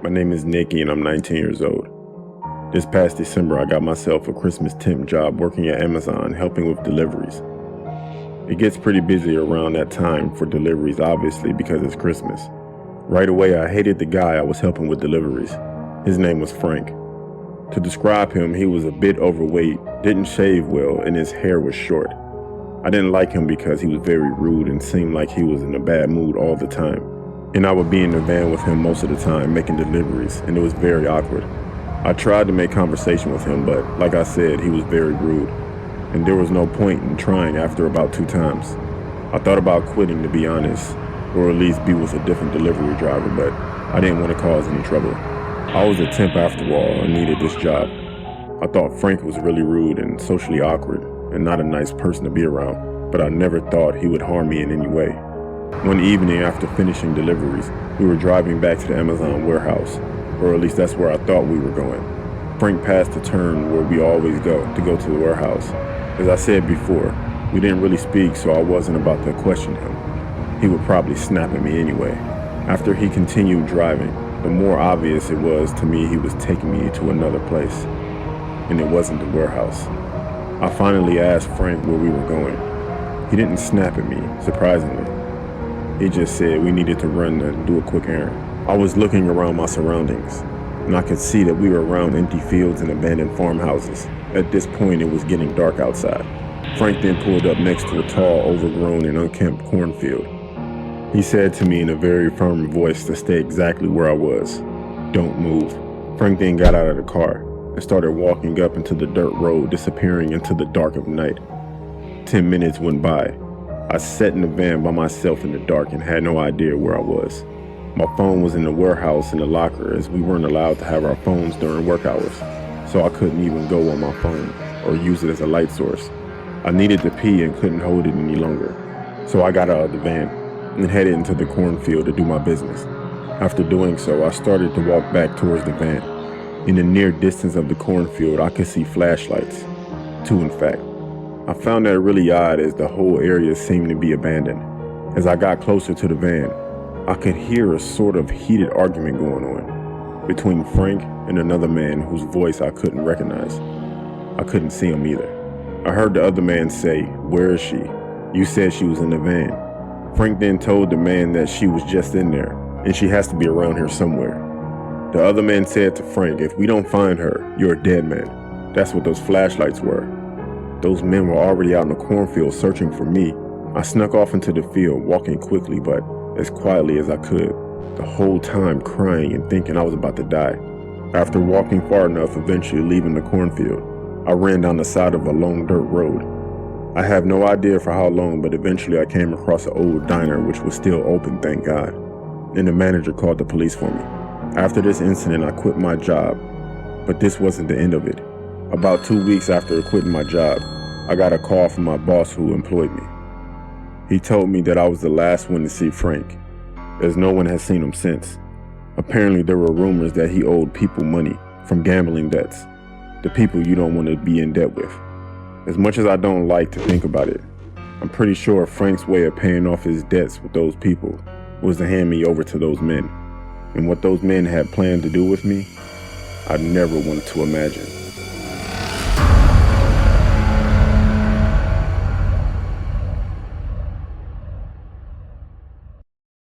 My name is Nikki and I'm 19 years old. This past December, I got myself a Christmas temp job working at Amazon, helping with deliveries. It gets pretty busy around that time for deliveries, obviously, because it's Christmas. Right away, I hated the guy I was helping with deliveries. His name was Frank. To describe him, he was a bit overweight, didn't shave well, and his hair was short. I didn't like him because he was very rude and seemed like he was in a bad mood all the time. And I would be in the van with him most of the time making deliveries, and it was very awkward. I tried to make conversation with him, but like I said, he was very rude. And there was no point in trying after about 2 times. I thought about quitting, to be honest, or at least be with a different delivery driver, but I didn't want to cause any trouble. I was a temp after all and needed this job. I thought Frank was really rude and socially awkward and not a nice person to be around, but I never thought he would harm me in any way. One evening after finishing deliveries, we were driving back to the Amazon warehouse, or at least that's where I thought we were going. Frank passed the turn where we always go to the warehouse. As I said before, we didn't really speak, so I wasn't about to question him. He would probably snap at me anyway. After he continued driving, the more obvious it was to me he was taking me to another place, and it wasn't the warehouse. I finally asked Frank where we were going. He didn't snap at me, surprisingly. He just said we needed to run and do a quick errand. I was looking around my surroundings, and I could see that we were around empty fields and abandoned farmhouses. At this point, it was getting dark outside. Frank then pulled up next to a tall, overgrown, and unkempt cornfield. He said to me in a very firm voice to stay exactly where I was. "Don't move." Frank then got out of the car and started walking up into the dirt road, disappearing into the dark of night. 10 minutes went by. I sat in the van by myself in the dark and had no idea where I was. My phone was in the warehouse in the locker, as we weren't allowed to have our phones during work hours, so I couldn't even go on my phone or use it as a light source. I needed to pee and couldn't hold it any longer, so I got out of the van and headed into the cornfield to do my business. After doing so, I started to walk back towards the van. In the near distance of the cornfield, I could see flashlights, 2 in fact. I found that really odd, as the whole area seemed to be abandoned. As I got closer to the van, I could hear a sort of heated argument going on between Frank and another man whose voice I couldn't recognize. I couldn't see him either. I heard the other man say, "Where is she? You said she was in the van." Frank then told the man that she was just in there, and she has to be around here somewhere. The other man said to Frank, "If we don't find her, you're a dead man." That's what those flashlights were. Those men were already out in the cornfield searching for me. I snuck off into the field, walking quickly but as quietly as I could, the whole time crying and thinking I was about to die. After walking far enough, eventually leaving the cornfield, I ran down the side of a long dirt road. I have no idea for how long, but eventually I came across an old diner which was still open, thank God, and the manager called the police for me. After this incident, I quit my job, but this wasn't the end of it. About 2 weeks after quitting my job, I got a call from my boss who employed me. He told me that I was the last one to see Frank, as no one has seen him since. Apparently there were rumors that he owed people money from gambling debts, the people you don't want to be in debt with. As much as I don't like to think about it, I'm pretty sure Frank's way of paying off his debts with those people was to hand me over to those men. And what those men had planned to do with me, I never wanted to imagine.